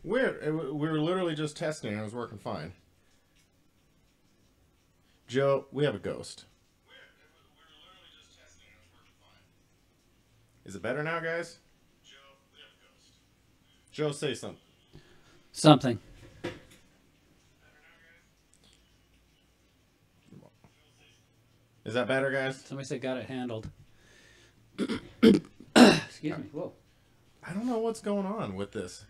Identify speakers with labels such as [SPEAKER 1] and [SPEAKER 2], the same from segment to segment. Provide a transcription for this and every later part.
[SPEAKER 1] Weird. We were literally just testing and it was working fine. Joe, we have a ghost. Is it better now, guys? Joe, say something.
[SPEAKER 2] Something.
[SPEAKER 1] Is that better, guys?
[SPEAKER 2] Somebody said got it handled. Excuse me. Whoa.
[SPEAKER 1] I don't know what's going on with this.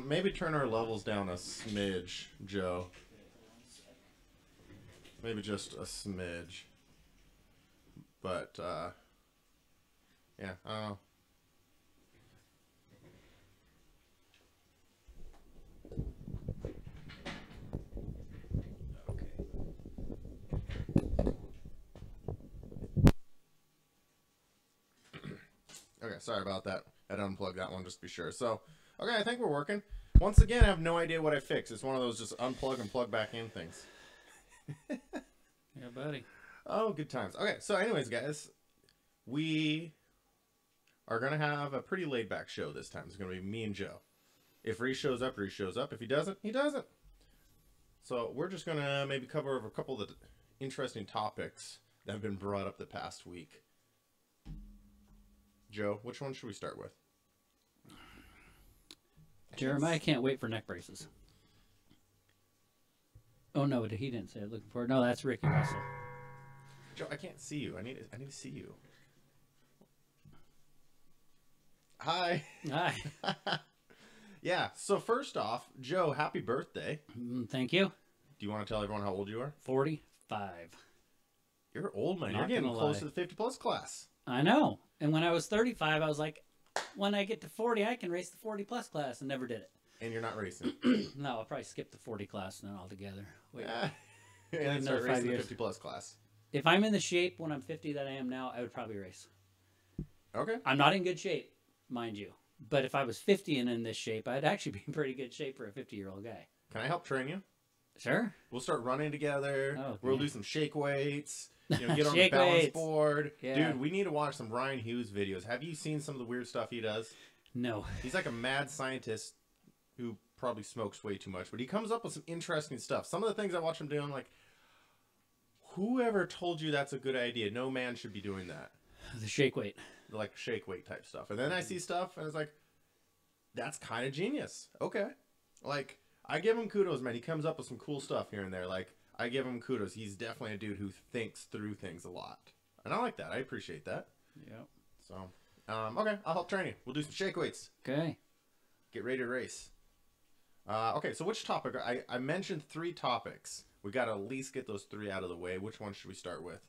[SPEAKER 1] Maybe turn our levels down a smidge, Joe. Maybe just a smidge. But, yeah, I don't know. Okay, sorry about that. I had to unplug that one just to be sure. So, okay, I think we're working. Once again, I have no idea what I fixed. It's one of those just unplug and plug back in things.
[SPEAKER 2] Yeah, buddy.
[SPEAKER 1] Oh, good times. Okay, so anyways, guys, we are going to have a pretty laid-back show this time. It's going to be me and Joe. If Reese shows up, Reese shows up. If he doesn't, he doesn't. So we're just going to maybe cover over a couple of the interesting topics that have been brought up the past week. Joe, which one should we start with?
[SPEAKER 2] Jeremiah can't wait for neck braces. Oh no, he didn't say it. Looking for it. No, that's Ricky Russell.
[SPEAKER 1] Joe, I can't see you. I need to see you. Hi.
[SPEAKER 2] Hi.
[SPEAKER 1] Yeah. So first off, Joe, happy birthday.
[SPEAKER 2] Thank you.
[SPEAKER 1] Do you want to tell everyone how old you are?
[SPEAKER 2] 45.
[SPEAKER 1] You're old, man.
[SPEAKER 2] Not
[SPEAKER 1] You're getting
[SPEAKER 2] gonna
[SPEAKER 1] close
[SPEAKER 2] lie.
[SPEAKER 1] to the 50 plus class.
[SPEAKER 2] I know. And when I was 35, I was like, when I get to 40, I can race the 40 plus class, and never did it.
[SPEAKER 1] And you're not racing.
[SPEAKER 2] No, I'll probably skip the 40 class then altogether. Wait.
[SPEAKER 1] Yeah. And then start
[SPEAKER 2] another 5
[SPEAKER 1] racing the
[SPEAKER 2] years.
[SPEAKER 1] 50 plus class.
[SPEAKER 2] If I'm in the shape when I'm 50 that I am now, I would probably race.
[SPEAKER 1] Okay.
[SPEAKER 2] I'm not in good shape, mind you. But if I was 50 and in this shape, I'd actually be in pretty good shape for a 50-year-old guy.
[SPEAKER 1] Can I help train you?
[SPEAKER 2] Sure.
[SPEAKER 1] We'll start running together.
[SPEAKER 2] Oh,
[SPEAKER 1] We'll
[SPEAKER 2] yeah.
[SPEAKER 1] do some shake weights. You know, get on the
[SPEAKER 2] Shake
[SPEAKER 1] balance
[SPEAKER 2] weights.
[SPEAKER 1] board.
[SPEAKER 2] Yeah.
[SPEAKER 1] Dude, we need to watch some Ryan Hughes videos. Have you seen some of the weird stuff he does?
[SPEAKER 2] No.
[SPEAKER 1] He's like a mad scientist who probably smokes way too much, but he comes up with some interesting stuff. Some of the things I watch him do, I'm like, whoever told you that's a good idea? No man should be doing that.
[SPEAKER 2] The shake weight.
[SPEAKER 1] Like shake weight type stuff. And then I see stuff and it's like, that's kind of genius. Okay. Like, I give him kudos, man. He comes up with some cool stuff here and there. Like, I give him kudos. He's definitely a dude who thinks through things a lot. And I like that. I appreciate that.
[SPEAKER 2] Yep.
[SPEAKER 1] So, okay. I'll help train you. We'll do some shake weights.
[SPEAKER 2] Okay.
[SPEAKER 1] Get ready to race. Okay, so which topic? I mentioned 3 topics. We got to at least get those 3 out of the way. Which one should we start with?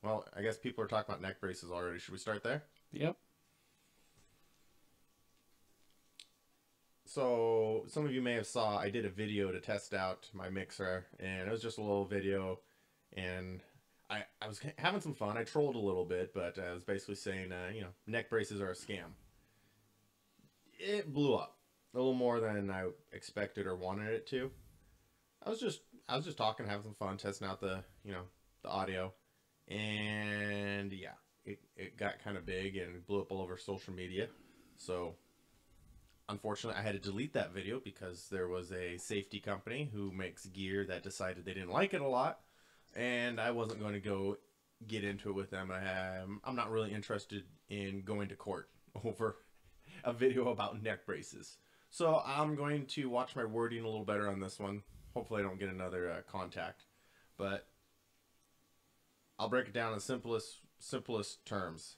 [SPEAKER 1] Well, I guess people are talking about neck braces already. Should we start there?
[SPEAKER 2] Yep.
[SPEAKER 1] So, some of you may have saw I did a video to test out my mixer, and it was just a little video, and I was having some fun. I trolled a little bit, but I was basically saying, you know, neck braces are a scam. It blew up a little more than I expected or wanted it to. I was just talking, having some fun, testing out the audio, and yeah, it got kind of big and it blew up all over social media. So unfortunately, I had to delete that video because there was a safety company who makes gear that decided they didn't like it a lot, and I wasn't going to go get into it with them. I'm not really interested in going to court over a video about neck braces. So I'm going to watch my wording a little better on this one. Hopefully I don't get another contact. But I'll break it down in the simplest terms.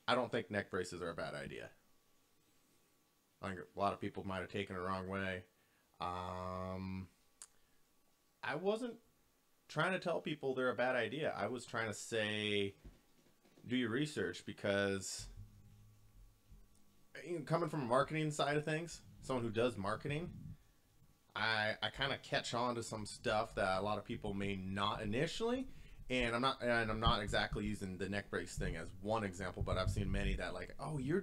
[SPEAKER 1] I don't think neck braces are a bad idea. I think a lot of people might have taken it the wrong way. I wasn't trying to tell people they're a bad idea. I was trying to say, do your research, because coming from a marketing side of things, someone who does marketing, I kind of catch on to some stuff that a lot of people may not initially. And I'm not exactly using the neck brace thing as one example, but I've seen many that like, oh, you're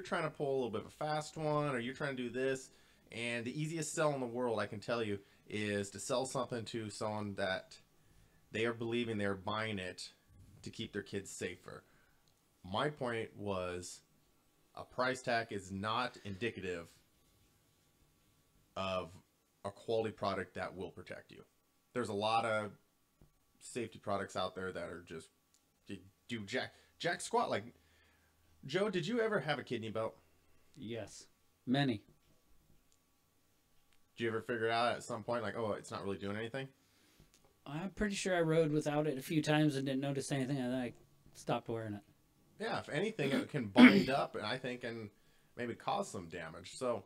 [SPEAKER 1] trying to pull a little bit of a fast one, or you're trying to do this. And the easiest sell in the world, I can tell you, is to sell something to someone that they are believing they're buying it to keep their kids safer. My point was a price tag is not indicative of a quality product that will protect you. There's a lot of safety products out there that are just do jack squat. Like, Joe, did you ever have a kidney belt?
[SPEAKER 2] Yes. Many.
[SPEAKER 1] Did you ever figure it out at some point, like, oh, it's not really doing anything?
[SPEAKER 2] I'm pretty sure I rode without it a few times and didn't notice anything, and then I stopped wearing it.
[SPEAKER 1] Yeah, if anything, it can bind up, and I think, and maybe cause some damage. So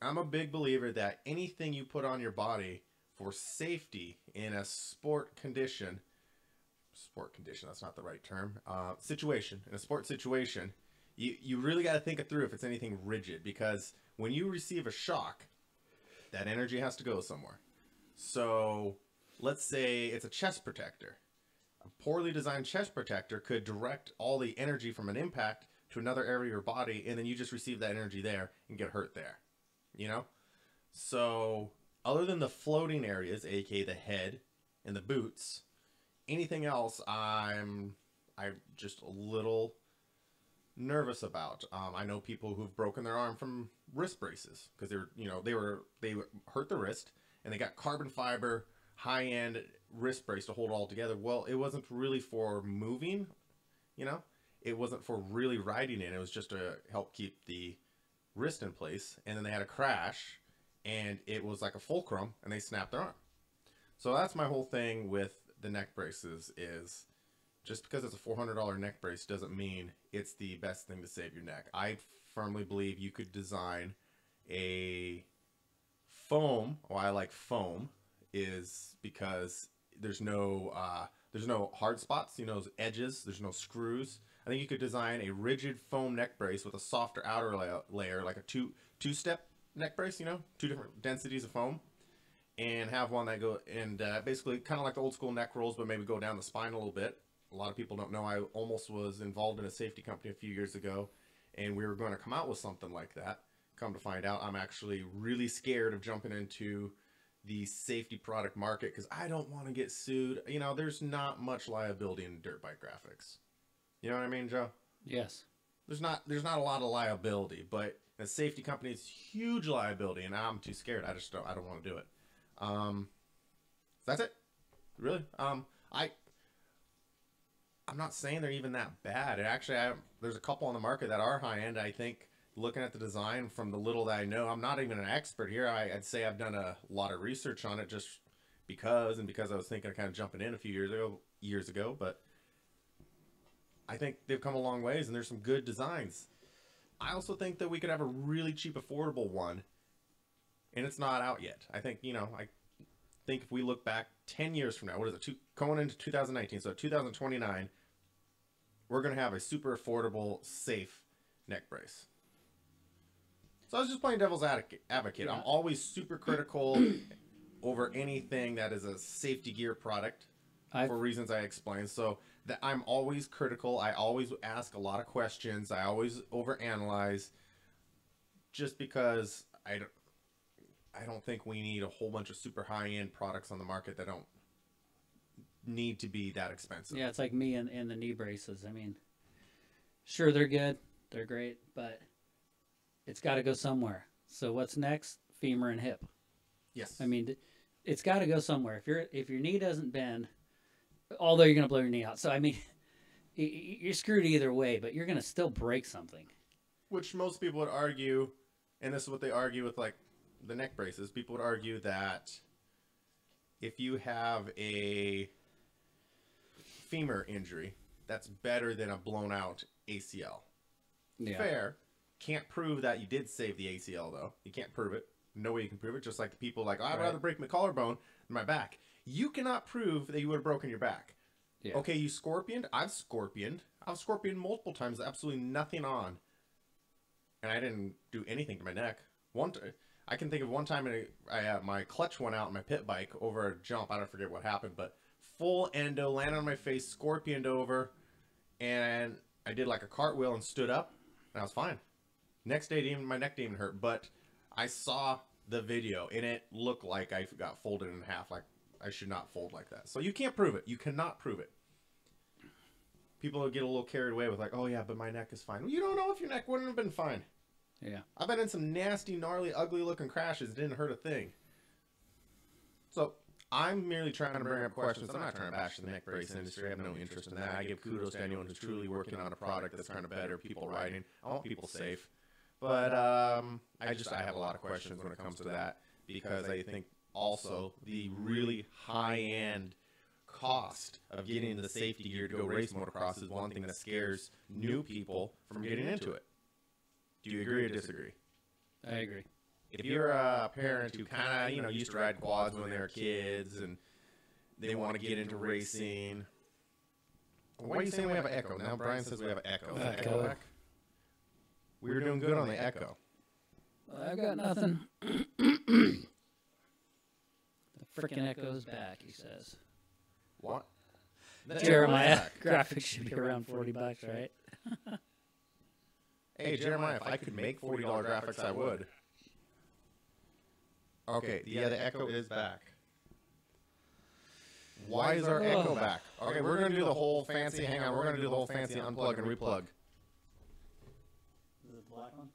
[SPEAKER 1] I'm a big believer that anything you put on your body for safety in a sport condition, that's not the right term, situation, in a sport situation, you really got to think it through if it's anything rigid, because when you receive a shock, that energy has to go somewhere. So let's say it's a chest protector. A poorly designed chest protector could direct all the energy from an impact to another area of your body, and then you just receive that energy there and get hurt there, you know? So other than the floating areas, aka the head and the boots, anything else I'm just a little nervous about. I know people who've broken their arm from wrist braces because they hurt the wrist and they got carbon fiber high-end wrist brace to hold it all together. Well, it wasn't really for moving, it wasn't for really riding it. It was just to help keep the wrist in place. And then they had a crash and it was like a fulcrum and they snapped their arm. So that's my whole thing with the neck braces, is just because it's a $400 neck brace doesn't mean it's the best thing to save your neck. I firmly believe you could design a foam. Why I like foam is because there's no hard spots, those edges, there's no screws. I think you could design a rigid foam neck brace with a softer outer layer, like a two-step neck brace, two different densities of foam, and have one that go and basically kind of like the old school neck rolls, but maybe go down the spine a little bit. A lot of people don't know I almost was involved in a safety company a few years ago, and we were going to come out with something like that. Come to find out, I'm actually really scared of jumping into the safety product market because I don't want to get sued. There's not much liability in dirt bike graphics. You know what I mean, Joe?
[SPEAKER 2] Yes.
[SPEAKER 1] There's not a lot of liability, but a safety company is huge liability, and I'm too scared. I don't want to do it. That's it. Really. I'm not saying they're even that bad. There's a couple on the market that are high end. I think looking at the design from the little that I know, I'm not even an expert here. I'd say I've done a lot of research on it just because I was thinking of kind of jumping in a few years ago, but I think they've come a long ways and there's some good designs. I also think that we could have a really cheap, affordable one, and it's not out yet. I think, I think if we look back 10 years from now, what is it, going into 2019, so 2029, we're going to have a super affordable, safe neck brace. So I was just playing devil's advocate.
[SPEAKER 2] Yeah.
[SPEAKER 1] I'm always super critical over anything that is a safety gear product for reasons I explained. So that I'm always critical. I always ask a lot of questions. I always overanalyze, just because I don't think we need a whole bunch of super high-end products on the market that don't need to be that expensive.
[SPEAKER 2] Yeah, it's like me and the knee braces. I mean, sure, they're good. They're great, but it's got to go somewhere. So what's next? Femur and hip.
[SPEAKER 1] Yes.
[SPEAKER 2] I mean, it's got to go somewhere. If your knee doesn't bend, although you're going to blow your knee out. So, I mean, you're screwed either way, but you're going to still break something.
[SPEAKER 1] Which most people would argue, and this is what they argue with, like, the neck braces. People would argue that if you have a femur injury, that's better than a blown out ACL.
[SPEAKER 2] Yeah.
[SPEAKER 1] Fair. Can't prove that you did save the ACL, though. You can't prove it. No way you can prove it. Just like the people like, I'd rather break my collarbone than my back. You cannot prove that you would have broken your back. Yeah. Okay, you scorpioned? I've scorpioned multiple times, absolutely nothing on. And I didn't do anything to my neck. I can think of one time my clutch went out on my pit bike over a jump. I don't forget what happened, but full endo, landed on my face, scorpioned over, and I did like a cartwheel and stood up, and I was fine. Next day, my neck didn't even hurt, but I saw the video, and it looked like I got folded in half, like I should not fold like that. So you can't prove it. You cannot prove it. People get a little carried away with like, oh yeah, but my neck is fine. Well, you don't know if your neck wouldn't have been fine.
[SPEAKER 2] Yeah.
[SPEAKER 1] I've been in some nasty, gnarly, ugly looking crashes. It didn't hurt a thing. So I'm merely trying to bring up questions. I'm not trying to bash the neck brace industry. I have no interest in that. I give kudos to anyone who's truly working on a product that's kind of better. People riding. I want people safe. But I have a lot of questions when it comes to that, because I think also the really high-end cost of getting the safety gear to go race motocross is one thing that scares new people from getting into it. Do you agree or disagree?
[SPEAKER 2] I agree.
[SPEAKER 1] If you're a parent who kind of, used to ride quads when they were kids and they want to get into racing, why are you saying we have an echo? Now Brian says we have an echo. Is the echo back? We were doing good on the echo.
[SPEAKER 2] I've got nothing. The freaking echo's back, he says.
[SPEAKER 1] What?
[SPEAKER 2] Jeremiah, graphics should be around $40, right?
[SPEAKER 1] Hey, Jeremiah, if I could make $40 graphics, I would. Okay, yeah, the echo is back. Why is our echo back? Okay, we're going to do the whole fancy, hang on, we're going to do the whole fancy unplug and replug.
[SPEAKER 2] Is it the black one?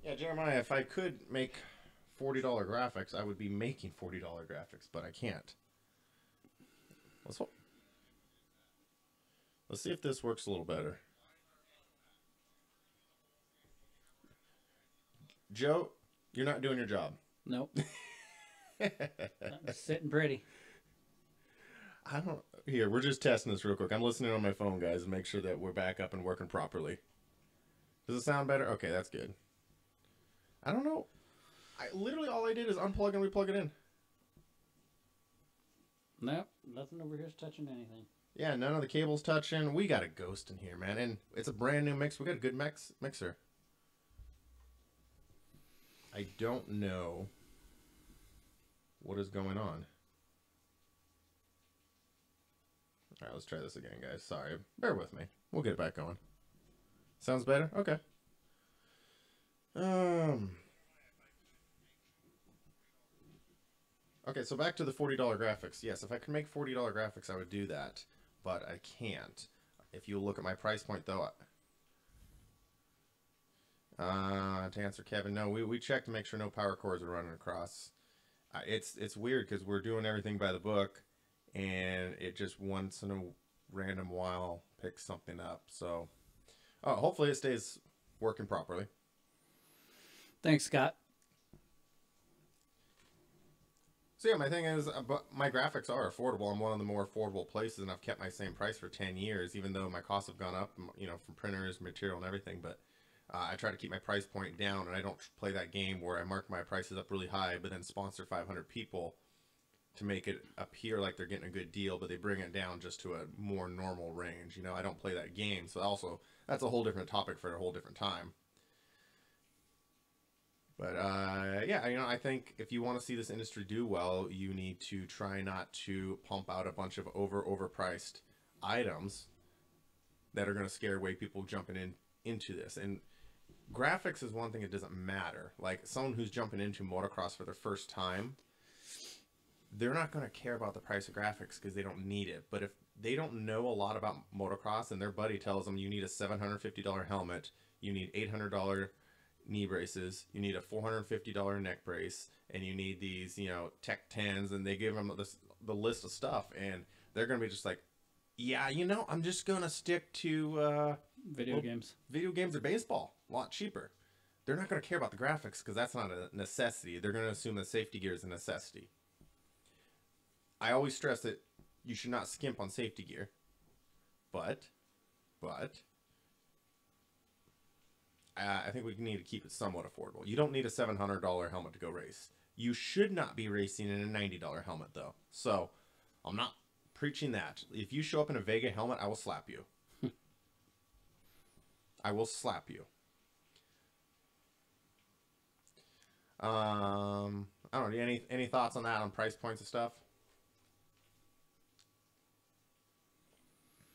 [SPEAKER 1] Yeah, Jeremiah, if I could make $40 graphics, I would be making $40 graphics, but I can't. Let's see if this works a little better. Joe, you're not doing your job.
[SPEAKER 2] Nope. I'm sitting pretty.
[SPEAKER 1] Here, we're just testing this real quick. I'm listening on my phone, guys, to make sure that we're back up and working properly. Does it sound better? Okay, that's good. I don't know. Literally all I did is unplug and replug it in.
[SPEAKER 2] Nope, nothing over here's touching anything.
[SPEAKER 1] Yeah, none of the cables touching. We got a ghost in here, man. And it's a brand new mix. We got a good mixer. I don't know what is going on. All right, let's try this again, guys. Sorry. Bear with me. We'll get it back going. Sounds better? Okay. Okay, so back to the $40 graphics. Yes, if I could make $40 graphics, I would do that, but I can't. If you look at my price point, though, to answer Kevin, no, we checked to make sure no power cords are running across. It's weird because we're doing everything by the book, and it just once in a random while picks something up. So, hopefully it stays working properly.
[SPEAKER 2] Thanks, Scott.
[SPEAKER 1] So yeah, my thing is, my graphics are affordable. I'm one of the more affordable places, and I've kept my same price for 10 years, even though my costs have gone up, from printers, material, and everything. But I try to keep my price point down, and I don't play that game where I mark my prices up really high, but then sponsor 500 people to make it appear like they're getting a good deal, but they bring it down just to a more normal range. I don't play that game. So also, that's a whole different topic for a whole different time. But, yeah, I think if you want to see this industry do well, you need to try not to pump out a bunch of overpriced items that are going to scare away people jumping into this. And graphics is one thing that doesn't matter. Like, someone who's jumping into motocross for the first time, they're not going to care about the price of graphics because they don't need it. But if they don't know a lot about motocross and their buddy tells them you need a $750 helmet, you need $800 knee braces, you need a $450 neck brace, and you need these, Tech 10s, and they give them the list of stuff, and they're going to be just like, yeah, I'm just going to stick to
[SPEAKER 2] video games.
[SPEAKER 1] Video games or baseball. A lot cheaper. They're not going to care about the graphics because that's not a necessity. They're going to assume that safety gear is a necessity. I always stress that you should not skimp on safety gear. But I think we need to keep it somewhat affordable. You don't need a $700 helmet to go race. You should not be racing in a $90 helmet, though. So, I'm not preaching that. If you show up in a Vega helmet, I will slap you. I will slap you. I don't know. Any thoughts on that, on price points and stuff?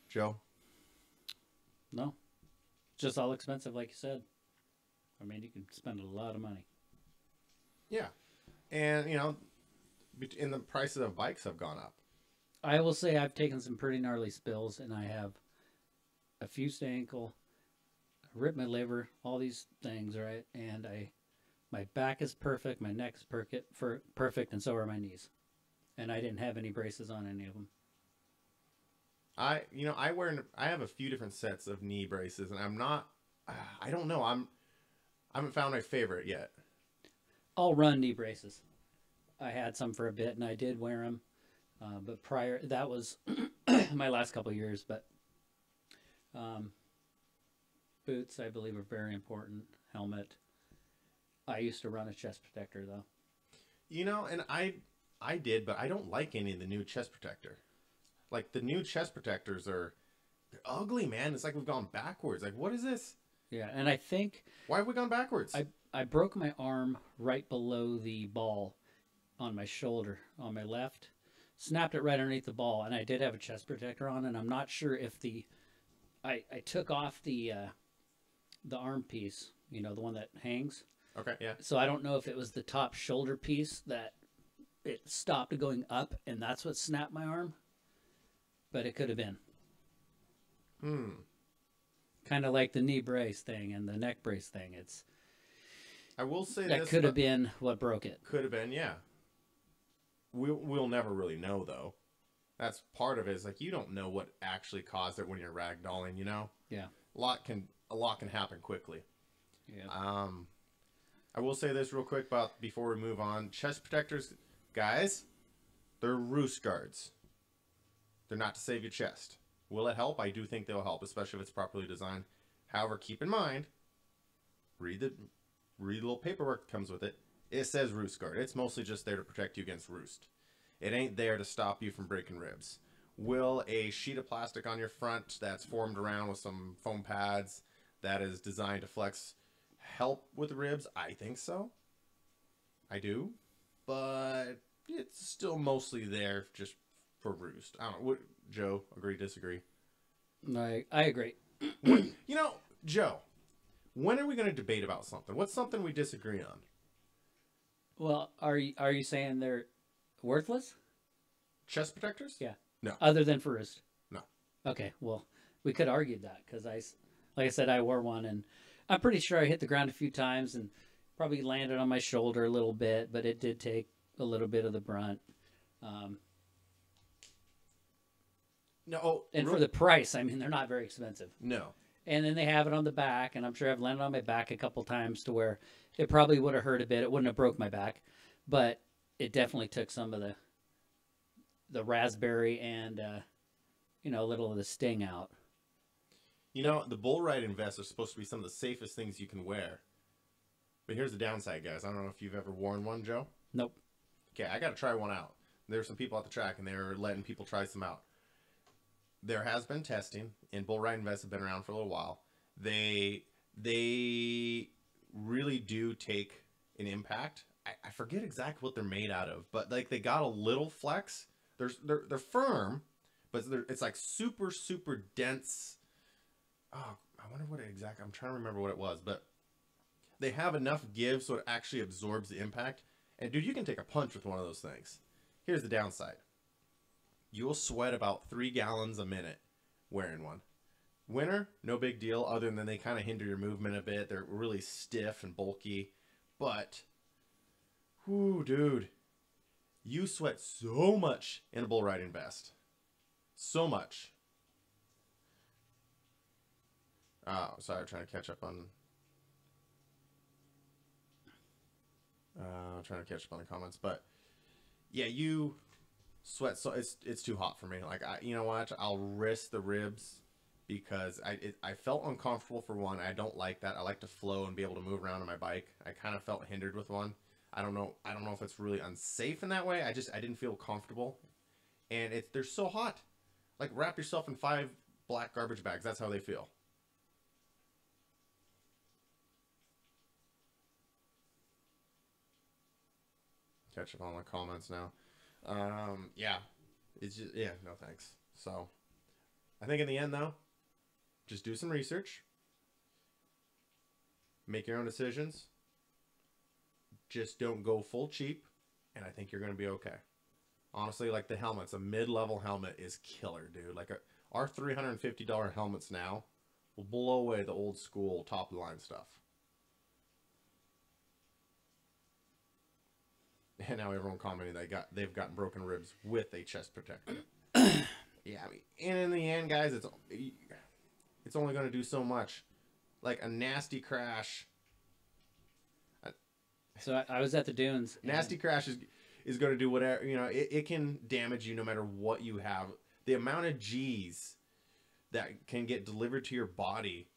[SPEAKER 1] Joe?
[SPEAKER 2] No, just all expensive, like you said. I mean, you can spend a lot of money.
[SPEAKER 1] Yeah. And, and the prices of bikes have gone up.
[SPEAKER 2] I will say I've taken some pretty gnarly spills, and I have a fused ankle, ripped my liver, all these things, right? And my back is perfect, my neck's perfect, and so are my knees. And I didn't have any braces on any of them.
[SPEAKER 1] I have a few different sets of knee braces, and I don't know. I haven't found my favorite yet.
[SPEAKER 2] All run knee braces. I had some for a bit, and I did wear them. But that was my last couple of years. But boots, I believe, are very important. Helmet. I used to run a chest protector, though.
[SPEAKER 1] And I did, but I don't like any of the new chest protector. Like, the new chest protectors they're ugly, man. It's like we've gone backwards. Like, what is this?
[SPEAKER 2] Yeah, and I think...
[SPEAKER 1] Why have we gone backwards?
[SPEAKER 2] I broke my arm right below the ball on my shoulder, on my left. Snapped it right underneath the ball, and I did have a chest protector on, and I'm not sure if I took off the arm piece, the one that hangs.
[SPEAKER 1] Okay, yeah.
[SPEAKER 2] So I don't know if it was the top shoulder piece that it stopped going up, and that's what snapped my arm. But it could have been. Kind of like the knee brace thing and the neck brace thing.
[SPEAKER 1] I will say
[SPEAKER 2] that could have been what broke it.
[SPEAKER 1] Could have been, yeah. We'll never really know, though. That's part of it. Is like you don't know what actually caused it when you're ragdolling.
[SPEAKER 2] Yeah.
[SPEAKER 1] A lot can happen quickly.
[SPEAKER 2] Yeah.
[SPEAKER 1] I will say this real quick before we move on. Chest protectors, guys, they're roost guards. They're not to save your chest. Will it help? I do think they'll help, especially if it's properly designed. However, keep in mind, read the little paperwork that comes with it. It says roost guard. It's mostly just there to protect you against roost. It ain't there to stop you from breaking ribs. Will a sheet of plastic on your front that's formed around with some foam pads that is designed to flex help with ribs? I think so. I do. But it's still mostly there just for roost. I don't know. What, Joe, agree, disagree?
[SPEAKER 2] I agree.
[SPEAKER 1] Joe, when are we going to debate about something? What's something we disagree on?
[SPEAKER 2] Well, are you saying they're worthless?
[SPEAKER 1] Chest protectors?
[SPEAKER 2] Yeah.
[SPEAKER 1] No.
[SPEAKER 2] Other than for roost?
[SPEAKER 1] No.
[SPEAKER 2] Okay, well, we could argue that because like I said, I wore one and I'm pretty sure I hit the ground a few times and probably landed on my shoulder a little bit, but it did take a little bit of the brunt.
[SPEAKER 1] No.
[SPEAKER 2] For the price, I mean, they're not very expensive.
[SPEAKER 1] No.
[SPEAKER 2] And then they have it on the back, and I'm sure I've landed on my back a couple times to where it probably would have hurt a bit. It wouldn't have broke my back, but it definitely took some of the raspberry and a little of the sting out.
[SPEAKER 1] The bull riding vests are supposed to be some of the safest things you can wear. But here's the downside, guys. I don't know if you've ever worn one, Joe.
[SPEAKER 2] Nope.
[SPEAKER 1] Okay, I got to try one out. There were some people at the track, and they were letting people try some out. There has been testing, and bull riding vests have been around for a little while. They really do take an impact. I forget exactly what they're made out of, but like they got a little flex. They're firm, but it's like super super dense. Oh, I wonder what exactly. I'm trying to remember what it was, but they have enough give so it actually absorbs the impact. And dude, you can take a punch with one of those things. Here's the downside. You'll sweat about 3 gallons a minute wearing one. Winter, no big deal, other than they kind of hinder your movement a bit. They're really stiff and bulky. But, whoo, dude, you sweat so much in a bull riding vest. So much. Oh, sorry, I'm trying to catch up on... I'm trying to catch up on the comments, but yeah, you sweat so it's too hot for me. Like you know what? I'll risk the ribs because I felt uncomfortable for one. I don't like that. I like to flow and be able to move around on my bike. I kind of felt hindered with one. I don't know if it's really unsafe in that way. I didn't feel comfortable, and they're so hot. Like wrap yourself in 5 black garbage bags. That's how they feel. catch up on my comments now. Yeah. It's just, yeah, no thanks. So, I think in the end, though, just do some research. Make your own decisions. Just don't go full cheap, and I think you're going to be okay. Honestly, like the helmets, a mid-level helmet is killer, dude. Like our $350 helmets now will blow away the old school top-of-the-line stuff. And now everyone commenting they've gotten broken ribs with a chest protector. Yeah, I mean, and in the end, guys, it's only going to do so much. Like a nasty crash.
[SPEAKER 2] So I was at the dunes.
[SPEAKER 1] Nasty crash is going to do whatever, you know, it can damage you no matter what you have. The amount of G's that can get delivered to your body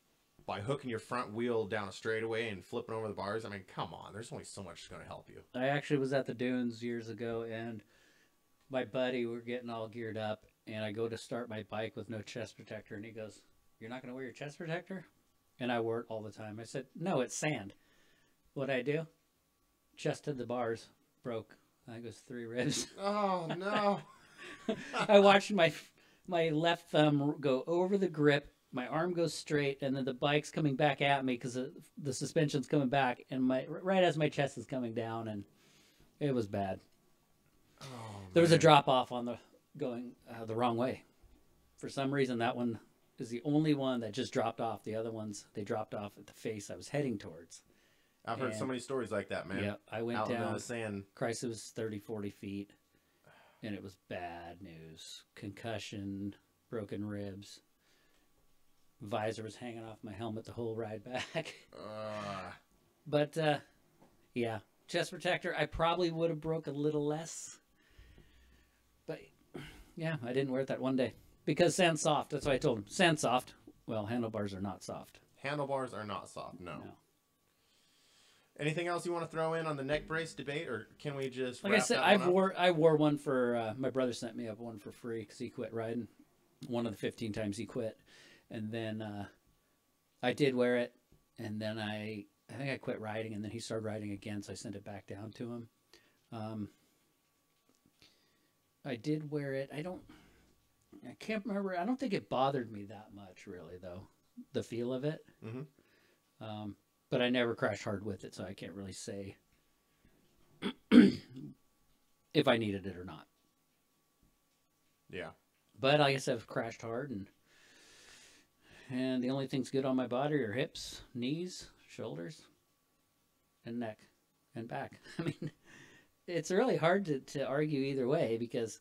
[SPEAKER 1] by hooking your front wheel down a straightaway and flipping over the bars. I mean, come on. There's only so much that's going to help you.
[SPEAKER 2] I actually was at the dunes years ago, and my buddy, we're getting all geared up, and I go to start my bike with no chest protector, and he goes, "You're not going to wear your chest protector?" And I wore it all the time. I said, "No, it's sand." What'd I do? Chested the bars, broke. I think it was 3 ribs.
[SPEAKER 1] Oh, no.
[SPEAKER 2] I watched my left thumb go over the grip, my arm goes straight, and then the bike's coming back at me because the suspension's coming back, and right as my chest is coming down, and it was bad.
[SPEAKER 1] Oh,
[SPEAKER 2] there was a drop off on the going the wrong way. For some reason, that one is the only one that just dropped off. The other ones, they dropped off at the face I was heading towards.
[SPEAKER 1] I've heard so many stories like that, man.
[SPEAKER 2] Yeah, I went
[SPEAKER 1] out
[SPEAKER 2] down.
[SPEAKER 1] In the sand.
[SPEAKER 2] Christ, it was 30, 40 feet, and it was bad news. Concussion, broken ribs. Visor was hanging off my helmet the whole ride back. But, yeah, chest protector, I probably would have broke a little less. But, yeah, I didn't wear it that one day. Because sand's soft. That's what I told him. Sand's soft. Well, handlebars are not soft.
[SPEAKER 1] Handlebars are not soft, no. Anything else you want to throw in on the neck brace debate, or can we just
[SPEAKER 2] like I said, I wore one for my brother sent me up one for free because he quit riding. One of the 15 times he quit, and then I did wear it, and then I think I quit riding, and then he started riding again, so I sent it back down to him. I did wear it. I can't remember. I don't think it bothered me that much, really, though. The feel of it.
[SPEAKER 1] Mm-hmm.
[SPEAKER 2] But I never crashed hard with it, so I can't really say if I needed it or not.
[SPEAKER 1] Yeah.
[SPEAKER 2] But I guess I've crashed hard, and the only things good on my body are hips, knees, shoulders, and neck, and back. I mean, it's really hard to argue either way because,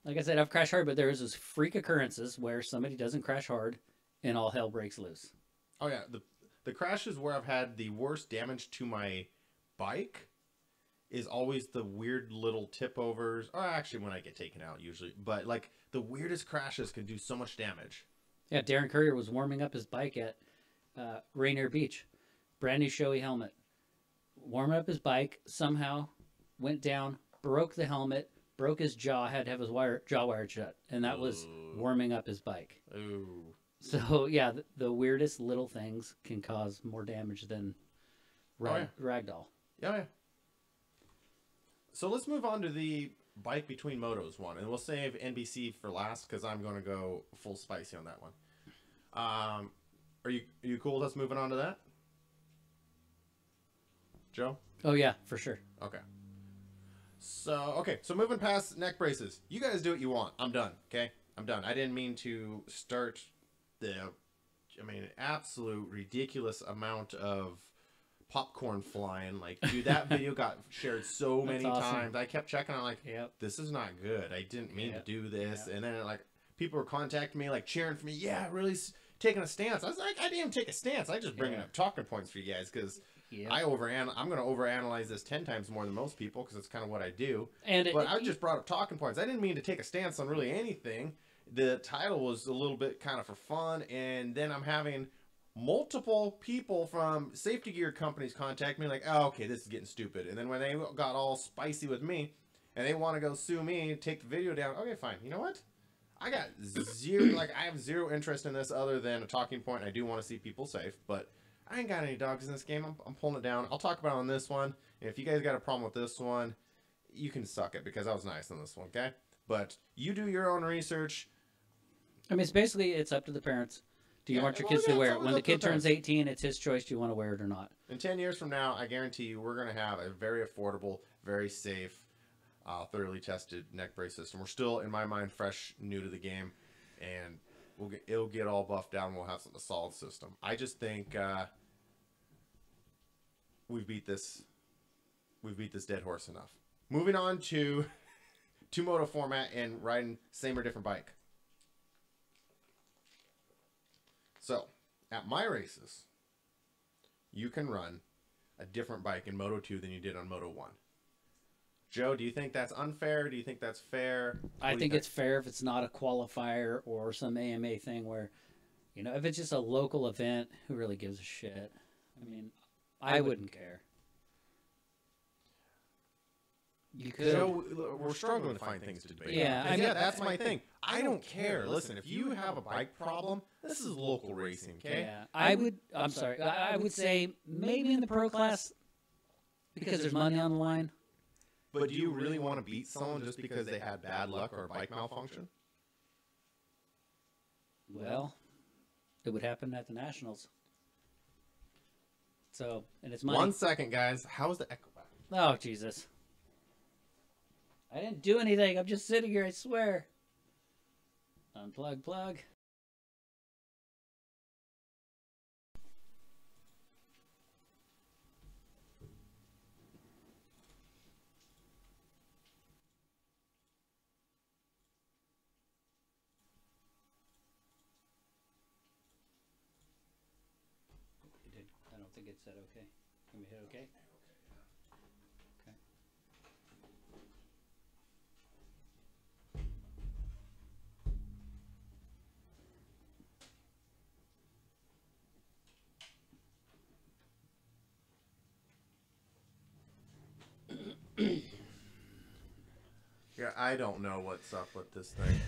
[SPEAKER 2] like I said, I've crashed hard, but there's those freak occurrences where somebody doesn't crash hard and all hell breaks loose.
[SPEAKER 1] Oh, yeah. The crashes where I've had the worst damage to my bike is always the weird little tip overs, or actually when I get taken out usually, but like the weirdest crashes can do so much damage.
[SPEAKER 2] Yeah, Darren Courier was warming up his bike at Rainier Beach. Brand new showy helmet. Warming up his bike, somehow went down, broke the helmet, broke his jaw, had to have his jaw wired shut, and that was warming up his bike.
[SPEAKER 1] Ooh.
[SPEAKER 2] So, yeah, the weirdest little things can cause more damage than ragdoll.
[SPEAKER 1] Yeah. So let's move on to the bike between motos one, and we'll save NBC for last because I'm going to go full spicy on that one. Are you cool with us moving on to that? Joe?
[SPEAKER 2] Oh, yeah, for sure.
[SPEAKER 1] Okay. So moving past neck braces. You guys do what you want. I'm done, okay? I'm done. I didn't mean to start absolute ridiculous amount of popcorn flying. Like, dude, that video got shared so many times. I kept checking on, like, this is not good. I didn't mean to do this. And then, like, people were contacting me, like, cheering for me. Yeah, really taking a stance. I was like, I didn't even take a stance. I just bringing up talking points for you guys because I'm going to overanalyze this 10 times more than most people because it's kind of what I do. But I just brought up talking points. I didn't mean to take a stance on really anything. The title was a little bit kind of for fun, and then I'm having multiple people from safety gear companies contact me like, oh, okay, this is getting stupid. And then when they got all spicy with me and they want to go sue me and take the video down, okay, fine. You know what? I got I have zero interest in this other than a talking point. I do want to see people safe, but I ain't got any dogs in this game. I'm pulling it down. I'll talk about it on this one. And if you guys got a problem with this one, you can suck it because I was nice on this one, okay? But you do your own research.
[SPEAKER 2] I mean, it's up to the parents. Do you want your kids to wear it? When the kid turns 18, it's his choice. Do you want to wear it or not?
[SPEAKER 1] In 10 years from now, I guarantee you we're going to have a very affordable, very safe, thoroughly tested neck brace system. We're still, in my mind, fresh, new to the game, and it'll get all buffed down. We'll have a solid system. I just think we've beat this dead horse enough. Moving on to moto format and riding same or different bike. So, at my races, you can run a different bike in Moto 2 than you did on Moto 1. Joe, do you think that's unfair? Do you think that's fair?
[SPEAKER 2] I think it's fair if it's not a qualifier or some AMA thing where, if it's just a local event, who really gives a shit? I mean, I wouldn't care. You could.
[SPEAKER 1] Joe, we're struggling to find things to debate.
[SPEAKER 2] Yeah,
[SPEAKER 1] that's my thing. I don't care. Listen, if you have a bike problem, this is local racing, okay?
[SPEAKER 2] Yeah, I'm sorry. I would say maybe in the pro class because there's money on the line.
[SPEAKER 1] But do you really want to beat someone just because they had bad luck or a bike malfunction?
[SPEAKER 2] Well, it would happen at the Nationals. So, and it's money.
[SPEAKER 1] 1 second, guys. How's the echo back?
[SPEAKER 2] Oh, Jesus. I didn't do anything. I'm just sitting here, I swear. Unplug, plug. I don't think it said okay. Can we hit okay? Okay.
[SPEAKER 1] Yeah, I don't know what's up with this thing.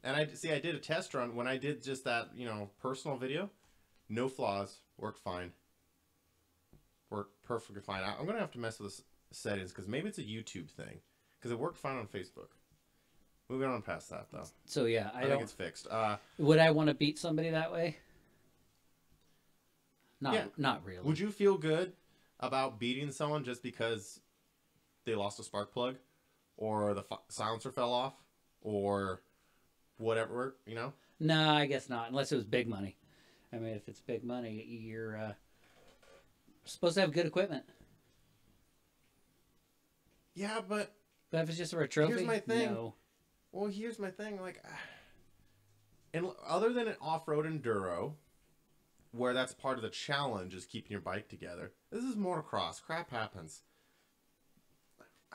[SPEAKER 1] And I did a test run when I did just that, personal video. No flaws. Worked fine. Worked perfectly fine. I'm going to have to mess with the settings because maybe it's a YouTube thing. Because it worked fine on Facebook. Moving on past that, though.
[SPEAKER 2] So, yeah, I
[SPEAKER 1] think it's fixed.
[SPEAKER 2] Would I want to beat somebody that way? Not really.
[SPEAKER 1] Would you feel good about beating someone just because they lost a spark plug? Or the silencer fell off? Or whatever,
[SPEAKER 2] No, I guess not. Unless it was big money. I mean, if it's big money, you're supposed to have good equipment.
[SPEAKER 1] Yeah, but
[SPEAKER 2] if it's just for a trophy,
[SPEAKER 1] here's my thing.
[SPEAKER 2] No.
[SPEAKER 1] Well, here's my thing. And other than an off-road enduro, where that's part of the challenge is keeping your bike together, this is motocross. Crap happens.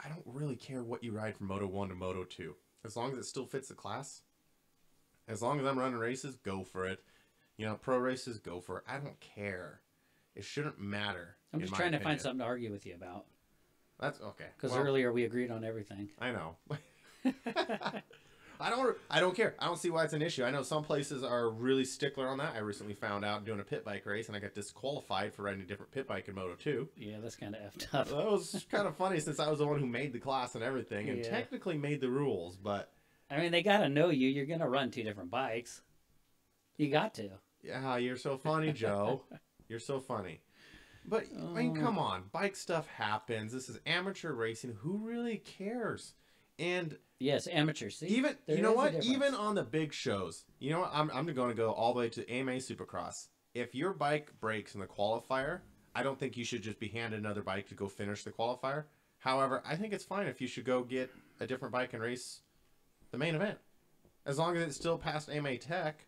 [SPEAKER 1] I don't really care what you ride from Moto 1 to Moto 2. As long as it still fits the class. As long as I'm running races, go for it. Pro races, go for it. I don't care. It shouldn't matter.
[SPEAKER 2] I'm just trying to find something to argue with you about.
[SPEAKER 1] That's okay.
[SPEAKER 2] Because earlier we agreed on everything.
[SPEAKER 1] I know. I don't care. I don't see why it's an issue. I know some places are really stickler on that. I recently found out doing a pit bike race, and I got disqualified for riding a different pit bike in Moto 2.
[SPEAKER 2] Yeah, that's kind of effed up.
[SPEAKER 1] That was kind of funny since I was the one who made the class and everything, and technically made the rules, but...
[SPEAKER 2] I mean, they got to know you. You're going to run two different bikes. You got to.
[SPEAKER 1] Yeah, you're so funny, Joe. You're so funny. But, I mean, come on. Bike stuff happens. This is amateur racing. Who really cares? And...
[SPEAKER 2] Yes, amateur. See,
[SPEAKER 1] even you know what? Even on the big shows, I'm going to go all the way to AMA Supercross. If your bike breaks in the qualifier, I don't think you should just be handed another bike to go finish the qualifier. However, I think it's fine if you should go get a different bike and race the main event, as long as it's still past AMA Tech.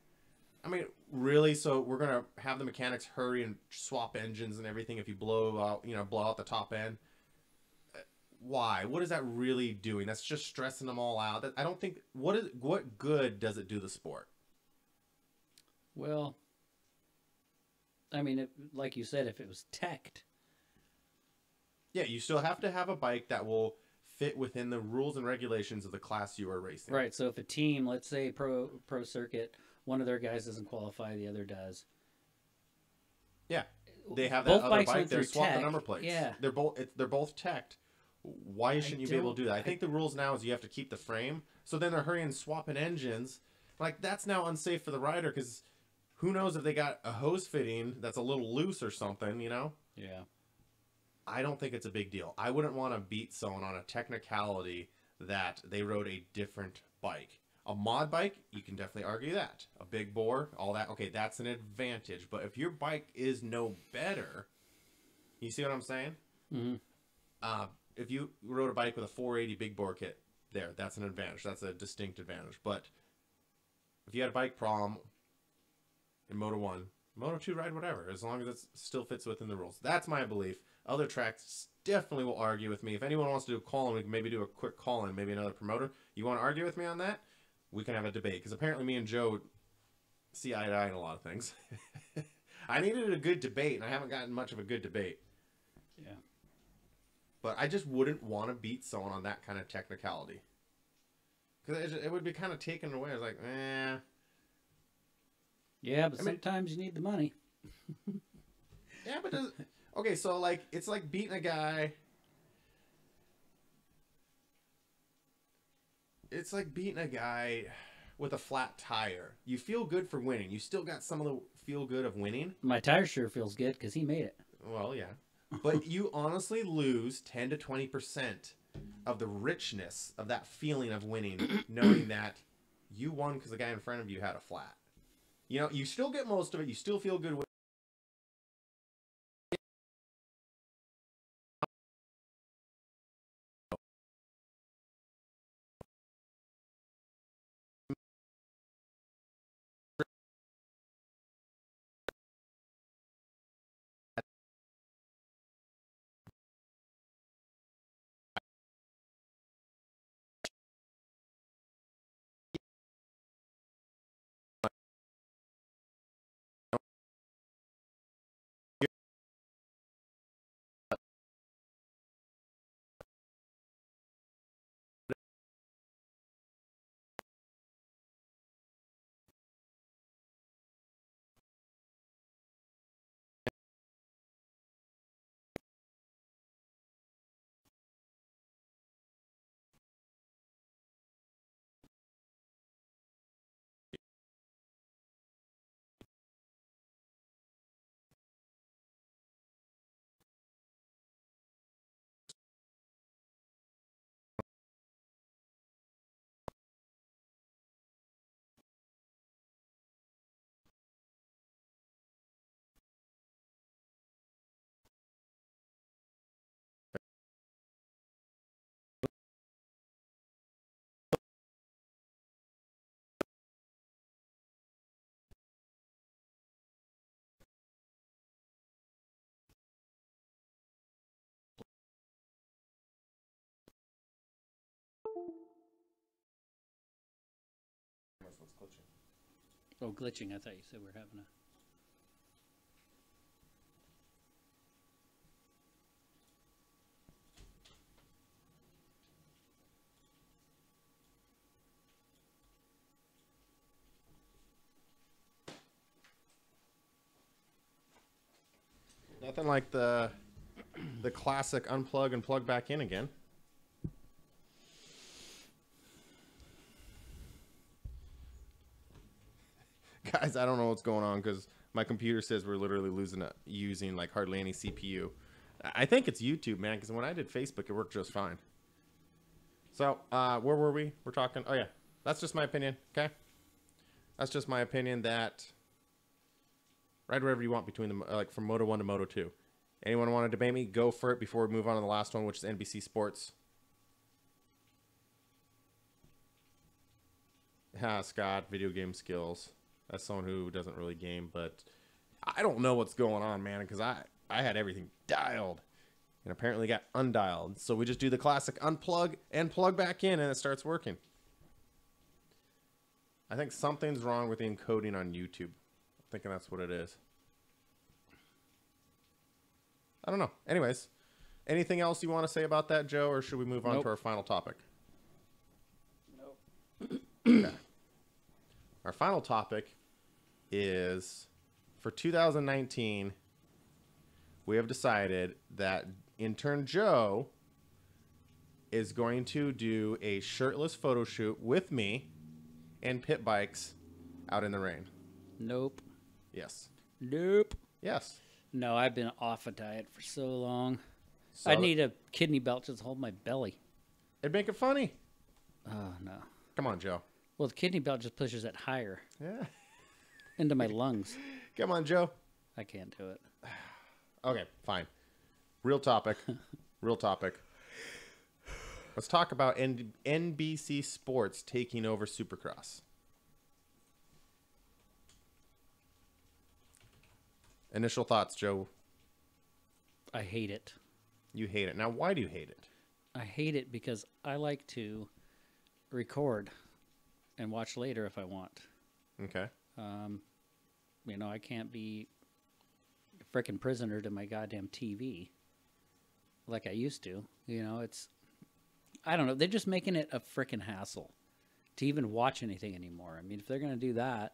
[SPEAKER 1] I mean, really? So we're gonna have the mechanics hurry and swap engines and everything if you blow out the top end. Why? What is that really doing? That's just stressing them all out. I don't think... What good does it do the sport?
[SPEAKER 2] Well, I mean, like you said, if it was teched.
[SPEAKER 1] Yeah, you still have to have a bike that will fit within the rules and regulations of the class you are racing.
[SPEAKER 2] Right, so if a team, let's say pro circuit, one of their guys doesn't qualify, the other does.
[SPEAKER 1] Yeah, they have that other bike. They swap the number plates.
[SPEAKER 2] Yeah,
[SPEAKER 1] they're both teched. Why shouldn't you be able to do that? I think the rules now is you have to keep the frame. So then they're hurrying and swapping engines. Like, that's now unsafe for the rider because who knows if they got a hose fitting that's a little loose or something, you know?
[SPEAKER 2] Yeah.
[SPEAKER 1] I don't think it's a big deal. I wouldn't want to beat someone on a technicality that they rode a different bike. A mod bike, you can definitely argue that. A big bore, all that, okay, that's an advantage. But if your bike is no better, you see what I'm saying?
[SPEAKER 2] Mm-hmm.
[SPEAKER 1] If you rode a bike with a 480 big bore kit, that's an advantage. That's a distinct advantage. But if you had a bike problem in Moto 1, Moto 2, ride whatever, as long as it still fits within the rules. That's my belief. Other tracks definitely will argue with me. If anyone wants to do a call-in, we can maybe do a quick call-in, maybe another promoter. You want to argue with me on that? We can have a debate. Because apparently me and Joe see eye to eye in a lot of things. I needed a good debate, and I haven't gotten much of a good debate.
[SPEAKER 2] Yeah.
[SPEAKER 1] But I just wouldn't want to beat someone on that kind of technicality. Because it would be kind of taken away. I was like, eh.
[SPEAKER 2] Yeah, but sometimes you need the money.
[SPEAKER 1] Yeah, but okay, so like it's like beating a guy. It's like beating a guy with a flat tire. You feel good for winning. You still got some of the feel good of winning.
[SPEAKER 2] My tire sure feels good because he made it.
[SPEAKER 1] Well, yeah. But you honestly lose 10 to 20% of the richness of that feeling of winning, knowing that you won because the guy in front of you had a flat. You know, you still get most of it. You still feel good with
[SPEAKER 2] Oh, glitching. I thought you said we're having a...
[SPEAKER 1] nothing like the classic unplug and plug back in again. Guys, I don't know what's going on because my computer says we're literally using like hardly any CPU. I think it's YouTube, man, because when I did Facebook, it worked just fine. So, where were we? We're talking... Oh, yeah. That's just my opinion, okay? That's just my opinion that... Ride wherever you want between them, like from Moto 1 to Moto 2. Anyone want to debate me? Go for it before we move on to the last one, which is NBC Sports. Scott, video game skills. That's someone who doesn't really game, but I don't know what's going on, man, because I had everything dialed and apparently got undialed. So we just do the classic unplug and plug back in, and it starts working. I think something's wrong with the encoding on YouTube. I'm thinking that's what it is. I don't know. Anyways, anything else you want to say about that, Joe, or should we move on to our final topic?
[SPEAKER 2] Nope.
[SPEAKER 1] Okay. Our final topic is for 2019, we have decided that intern Joe is going to do a shirtless photo shoot with me and pit bikes out in the rain.
[SPEAKER 2] Nope.
[SPEAKER 1] Yes.
[SPEAKER 2] Nope.
[SPEAKER 1] Yes.
[SPEAKER 2] No, I've been off a diet for so long.
[SPEAKER 1] So
[SPEAKER 2] I need a kidney belt just to hold my belly.
[SPEAKER 1] it'd make it funny.
[SPEAKER 2] Oh, no.
[SPEAKER 1] Come on, Joe.
[SPEAKER 2] Well, the kidney belt just pushes it higher
[SPEAKER 1] Yeah.
[SPEAKER 2] into my lungs.
[SPEAKER 1] Come on, Joe.
[SPEAKER 2] I can't do it.
[SPEAKER 1] Okay, fine. Real topic. Real topic. Let's talk about NBC Sports taking over Supercross. Initial thoughts, Joe.
[SPEAKER 2] I hate it.
[SPEAKER 1] You hate it. Now, why do you hate it?
[SPEAKER 2] I hate it because I like to record and watch later if I want.
[SPEAKER 1] Okay.
[SPEAKER 2] You know, I can't be a frickin' prisoner to my goddamn TV like I used to. You know, I don't know. They're just making it a frickin' hassle to even watch anything anymore. I mean, if they're going to do that,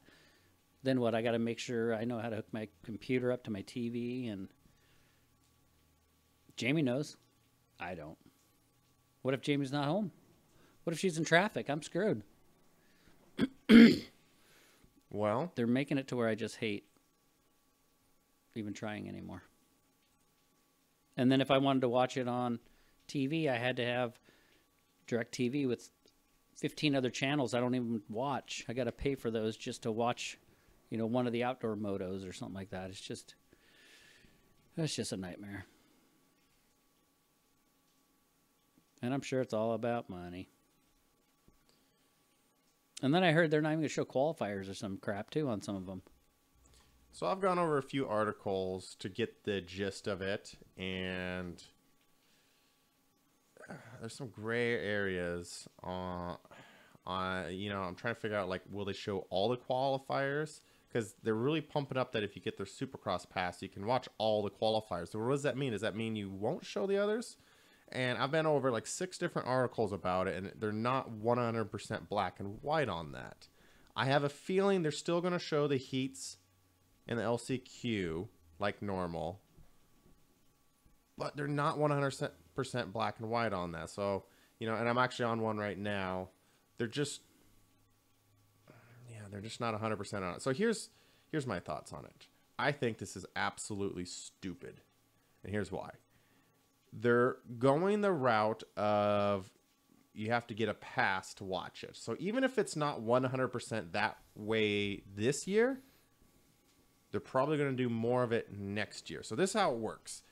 [SPEAKER 2] then what? I got to make sure I know how to hook my computer up to my TV, and Jamie knows. I don't. What if Jamie's not home? What if she's in traffic? I'm screwed.
[SPEAKER 1] Well,
[SPEAKER 2] They're making it to where I just hate even trying anymore. And then if I wanted to watch it on TV, I had to have DirecTV with 15 other channels I don't even watch. I got to pay for those just to watch, you know, one of the outdoor motos or something like that. That's just a nightmare. And I'm sure it's all about money. And then I heard they're not even going to show qualifiers or some crap, too, on some of them.
[SPEAKER 1] so I've gone over a few articles to get the gist of it, and there's some gray areas you know, I'm trying to figure out, like, will they show all the qualifiers? Because they're really pumping up that if you get their Supercross pass, you can watch all the qualifiers. So what does that mean? Does that mean you won't show the others? And I've been over like 6 different articles about it, and they're not 100% black and white on that. I have a feeling they're still going to show the heats and the LCQ like normal, but they're not 100% black and white on that. So, you know, and I'm actually on one right now. They're just not 100% on it. So here's my thoughts on it. I think this is absolutely stupid, and here's why. They're going the route of you have to get a pass to watch it. So even if it's not 100% that way this year, they're probably going to do more of it next year. So this is how it works.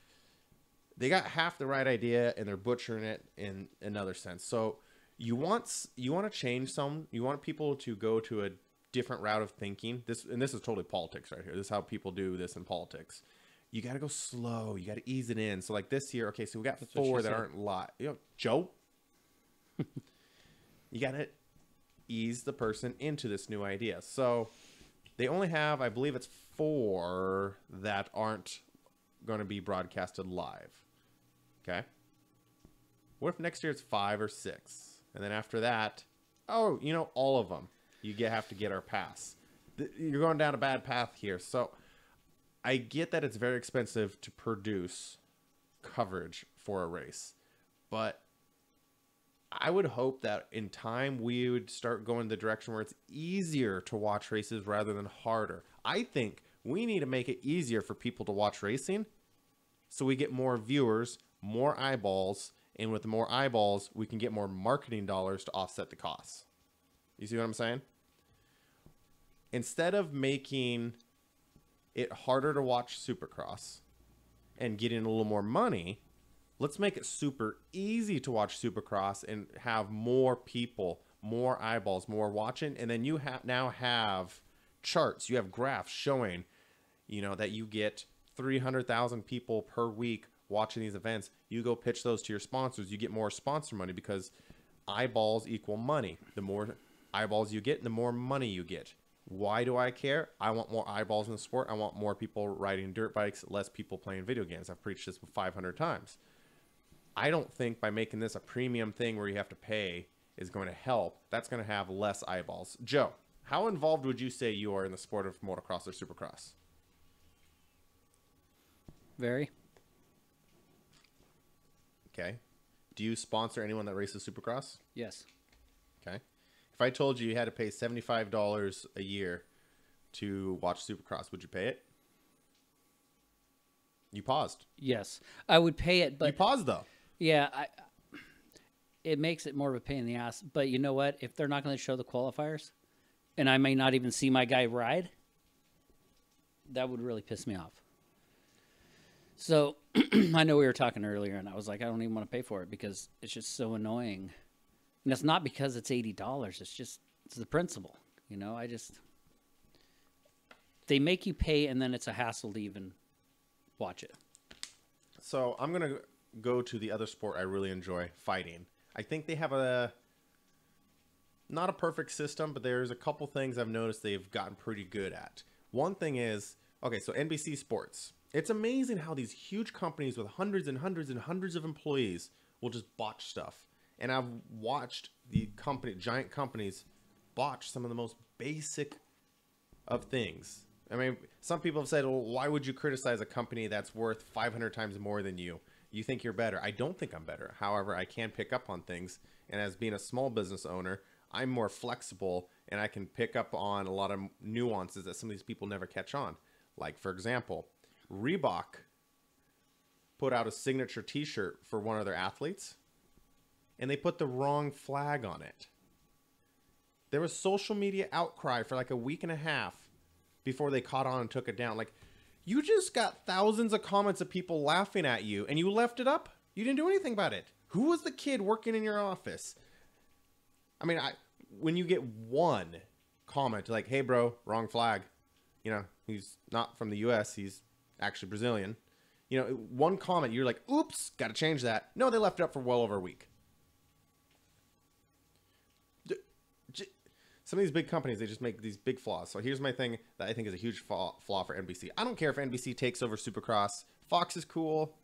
[SPEAKER 1] They got half the right idea, and they're butchering it in another sense. So you want to change some. You want people to go to a different route of thinking. This is totally politics right here. This is how people do this in politics. You got to go slow. You got to ease it in. So like this year, okay, so we got
[SPEAKER 2] That's
[SPEAKER 1] 4 that aren't live. You know, Joe, you got to ease the person into this new idea. So they only have, I believe it's 4 that aren't going to be broadcasted live. Okay. What if next year it's 5 or 6? And then after that, oh, you know, all of them, have to get our pass. You're going down a bad path here. So I get that it's very expensive to produce coverage for a race, but I would hope that in time we would start going the direction where it's easier to watch races rather than harder. I think we need to make it easier for people to watch racing so we get more viewers, more eyeballs, and with more eyeballs, we can get more marketing dollars to offset the costs. You see what I'm saying? Instead of making it harder to watch Supercross and getting a little more money, let's make it super easy to watch Supercross and have more people, more eyeballs, more watching. And then you now have charts. You have graphs showing, you know, that you get 300,000 people per week watching these events. You go pitch those to your sponsors. You get more sponsor money because eyeballs equal money. The more eyeballs you get, the more money you get. Why do I care? I want more eyeballs in the sport. I want more people riding dirt bikes, less people playing video games. I've preached this 500 times. I don't think by making this a premium thing where you have to pay is going to help. That's going to have less eyeballs. Joe, how involved would you say you are in the sport of motocross or supercross?
[SPEAKER 2] Very.
[SPEAKER 1] Okay. Do you sponsor anyone that races Supercross?
[SPEAKER 2] Yes.
[SPEAKER 1] Okay. If I told you you had to pay $75 a year to watch Supercross, would you pay it? You paused.
[SPEAKER 2] Yes. I would pay it, but
[SPEAKER 1] You paused though.
[SPEAKER 2] yeah, it makes it more of a pain in the ass. But you know what? If they're not going to show the qualifiers, and I may not even see my guy ride, that would really piss me off. So I know we were talking earlier, and I was like, I don't even want to pay for it because it's just so annoying. And it's not because it's $80. It's the principle. You know, they make you pay, and then it's a hassle to even watch it.
[SPEAKER 1] So I'm going to go to the other sport I really enjoy, fighting. I think they have not a perfect system, but there's a couple things I've noticed they've gotten pretty good at. One thing is, okay, so NBC Sports. It's amazing how these huge companies with hundreds and hundreds and hundreds of employees will just botch stuff. And I've watched giant companies botch some of the most basic of things. I mean, some people have said, well, why would you criticize a company that's worth 500 times more than you? You think you're better. I don't think I'm better. However, I can pick up on things. And as being a small business owner, I'm more flexible and I can pick up on a lot of nuances that some of these people never catch on. Like, for example, Reebok put out a signature t-shirt for one of their athletes and they put the wrong flag on it. There was social media outcry for like a week and a half before they caught on and took it down. Like, you just got thousands of comments of people laughing at you and you left it up. You didn't do anything about it. Who was the kid working in your office? I mean, when you get one comment like, hey bro, wrong flag. You know, he's not from the US, he's actually Brazilian. You know, one comment, you're like, oops, got to change that. No, they left it up for well over a week. Some of these big companies, they just make these big flaws. So here's my thing that I think is a huge flaw for NBC. I don't care if NBC takes over Supercross. Fox is cool.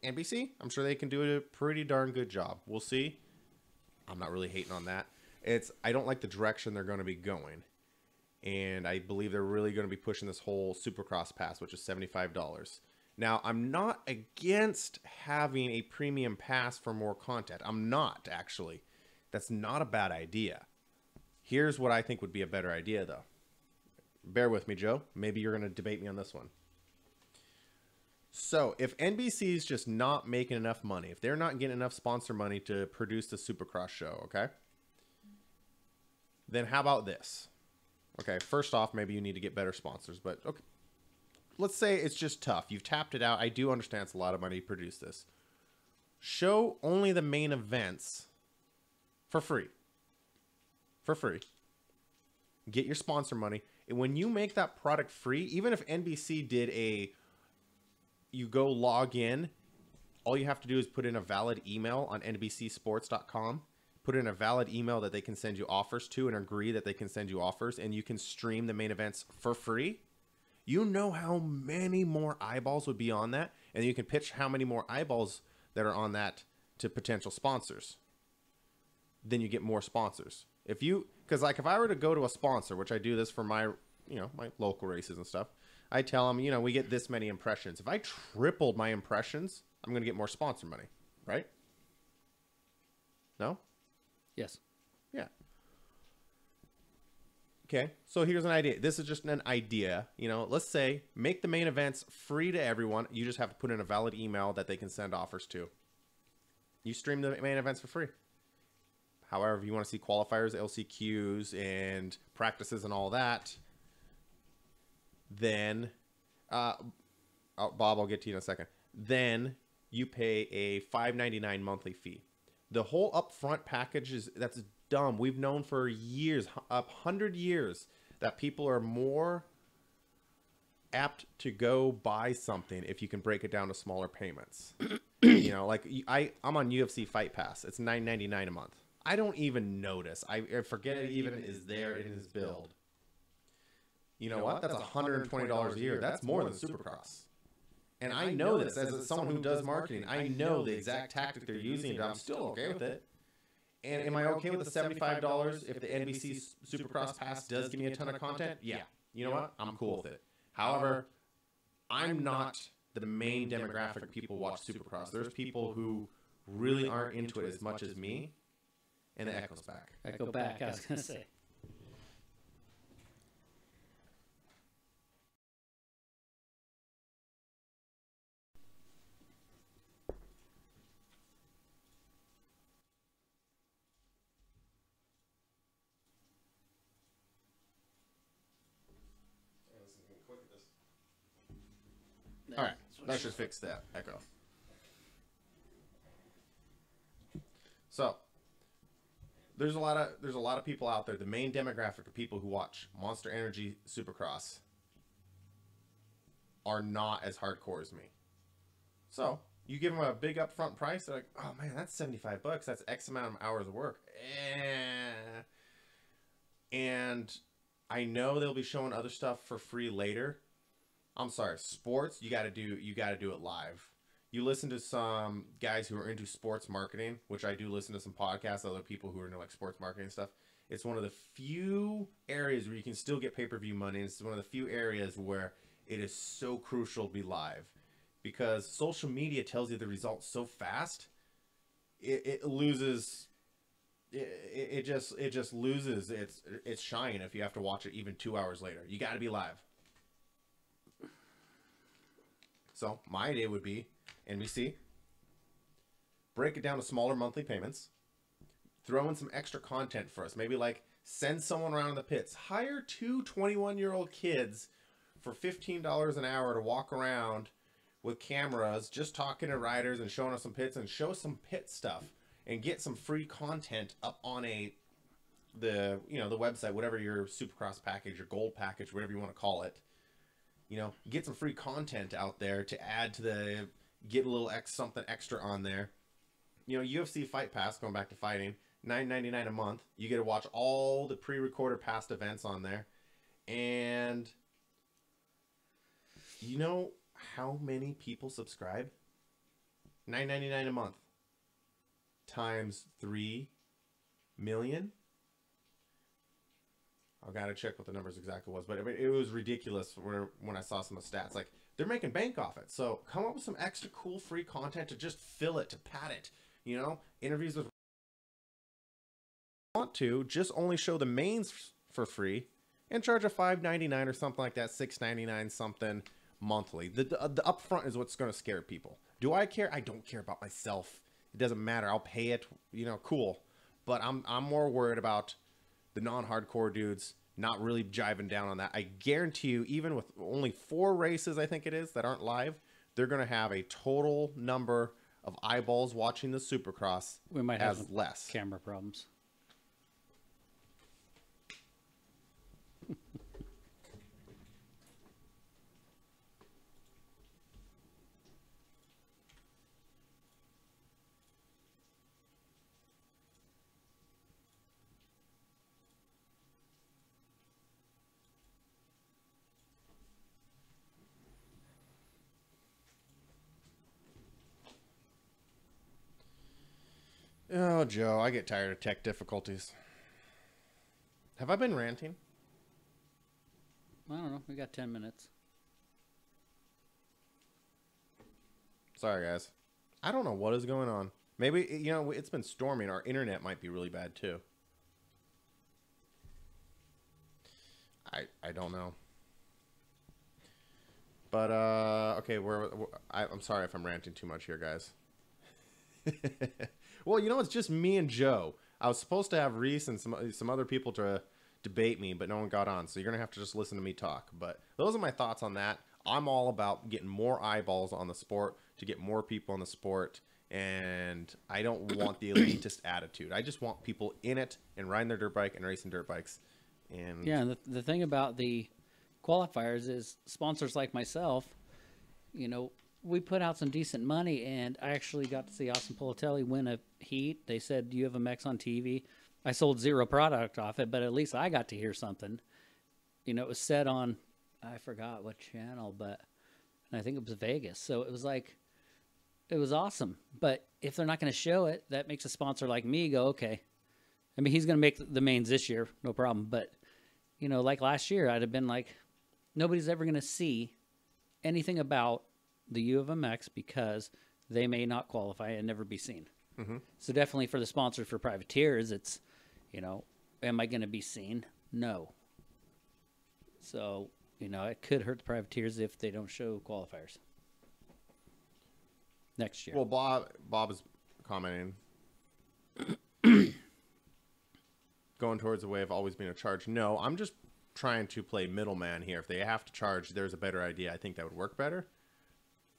[SPEAKER 1] NBC, I'm sure they can do a pretty darn good job. We'll see. I'm not really hating on that. I don't like the direction they're going to be going. And I believe they're really going to be pushing this whole Supercross pass, which is $75. Now, I'm not against having a premium pass for more content. I'm not, actually. That's not a bad idea. Here's what I think would be a better idea, though. Bear with me, Joe. Maybe you're going to debate me on this one. So, if NBC is just not making enough money, if they're not getting enough sponsor money to produce the Supercross show, okay? Then how about this? Okay, first off, maybe you need to get better sponsors, but okay. Let's say it's just tough. You've tapped it out. I do understand it's a lot of money to produce this. Show only the main events for free. For free. Get your sponsor money. And when you make that product free, even if NBC did you go log in, all you have to do is put in a valid email on NBCsports.com. Put in a valid email that they can send you offers to and agree that they can send you offers, and you can stream the main events for free. You know how many more eyeballs would be on that, and you can pitch how many more eyeballs that are on that to potential sponsors. Then you get more sponsors. Because like if I were to go to a sponsor, which I do this for my local races and stuff, I tell them, we get this many impressions. If I tripled my impressions, I'm going to get more sponsor money, right? No?
[SPEAKER 2] Yes.
[SPEAKER 1] Yeah. Okay, so here's an idea. This is just an idea. Let's say make the main events free to everyone. You just have to put in a valid email that they can send offers to. You stream the main events for free. However, if you want to see qualifiers, LCQs, and practices and all that, then, Bob, I'll get to you in a second. Then you pay a $5.99 monthly fee. The whole upfront package that's dumb. We've known for years, 100 years, that people are more apt to go buy something if you can break it down to smaller payments. Like I'm on UFC Fight Pass. It's $9.99 a month. I don't even notice. I forget it even is there in his build. You know what? That's $120 a year. That's more than Supercross. And I know this as someone who does marketing. I know the exact tactic they're using, but I'm still okay with it. And am I okay with the $75 if the NBC Supercross Pass does give me a ton of content? Yeah. You know what? I'm cool with it. However, I'm not the main demographic people watch Supercross. There's people who really aren't into it as much as me, and it echoes back.
[SPEAKER 2] Echo back, I was going to say.
[SPEAKER 1] All right, let's just fix that echo. So there's a lot of people out there. The main demographic of people who watch Monster Energy Supercross are not as hardcore as me. So you give them a big upfront price, they're like, oh man, that's $75. That's X amount of hours of work. And I know they'll be showing other stuff for free later. I'm sorry, sports, you gotta do it live. You listen to some guys who are into sports marketing, which I do listen to some podcasts, other people who are into like sports marketing stuff. It's one of the few areas where you can still get pay-per-view money. It's one of the few areas where it is so crucial to be live, because social media tells you the results so fast. It loses. It just loses its shine if you have to watch it even 2 hours later. You got to be live. So my idea would be, NBC, break it down to smaller monthly payments, throw in some extra content for us. Maybe like send someone around the pits, hire 2 21-year-old kids for $15 an hour to walk around with cameras, just talking to riders and showing us some pits, and show some pit stuff and get some free content up on the website, whatever your Supercross package, your gold package, whatever you want to call it. Get some free content out there to add to get a little something extra on there. UFC Fight Pass, going back to fighting, $9.99 a month. You get to watch all the pre-recorded past events on there. And you know how many people subscribe? $9.99 a month times 3 million. I gotta check what the numbers exactly was, but it was ridiculous when I saw some of the stats. Like, they're making bank off it. So come up with some extra cool free content to just fill it, to pad it. Interviews with. Want to just only show the mains for free and charge a $5.99 or something like that, $6.99 something monthly. The upfront is what's going to scare people. Do I care? I don't care about myself. It doesn't matter. I'll pay it. Cool. But I'm more worried about the non-hardcore dudes not really jiving down on that. I guarantee you, even with only 4 races, I think it is, that aren't live, they're going to have a total number of eyeballs watching the Supercross.
[SPEAKER 2] We might have
[SPEAKER 1] less
[SPEAKER 2] camera problems.
[SPEAKER 1] Oh, Joe, I get tired of tech difficulties. Have I been ranting?
[SPEAKER 2] I don't know. We got 10 minutes.
[SPEAKER 1] Sorry, guys. I don't know what is going on. Maybe, it's been storming. Our internet might be really bad, too. I don't know. But, okay, I'm sorry if I'm ranting too much here, guys. Well, it's just me and Joe. I was supposed to have Reese and some other people to debate me, but no one got on. So you're going to have to just listen to me talk. But those are my thoughts on that. I'm all about getting more eyeballs on the sport to get more people on the sport. And I don't want the elitist attitude. I just want people in it and riding their dirt bike and racing dirt bikes. And
[SPEAKER 2] yeah, and the thing about the qualifiers is sponsors like myself, we put out some decent money, and I actually got to see Austin Politelli win a heat. They said, "Do you have a Mex on TV?" I sold 0 product off it, but at least I got to hear something. It was said on, I forgot what channel, but I think it was Vegas. So it was like, it was awesome. But if they're not going to show it, that makes a sponsor like me go, okay. I mean, he's going to make the mains this year, no problem. But, like last year, I'd have been like, nobody's ever going to see anything about the U of MX because they may not qualify and never be seen.
[SPEAKER 1] Mm-hmm.
[SPEAKER 2] So definitely for the sponsors for privateers, it's, am I going to be seen? No. So, it could hurt the privateers if they don't show qualifiers next year.
[SPEAKER 1] Well, Bob is commenting, going towards the way of always being a charge. No, I'm just trying to play middleman here. If they have to charge, there's a better idea. I think that would work better.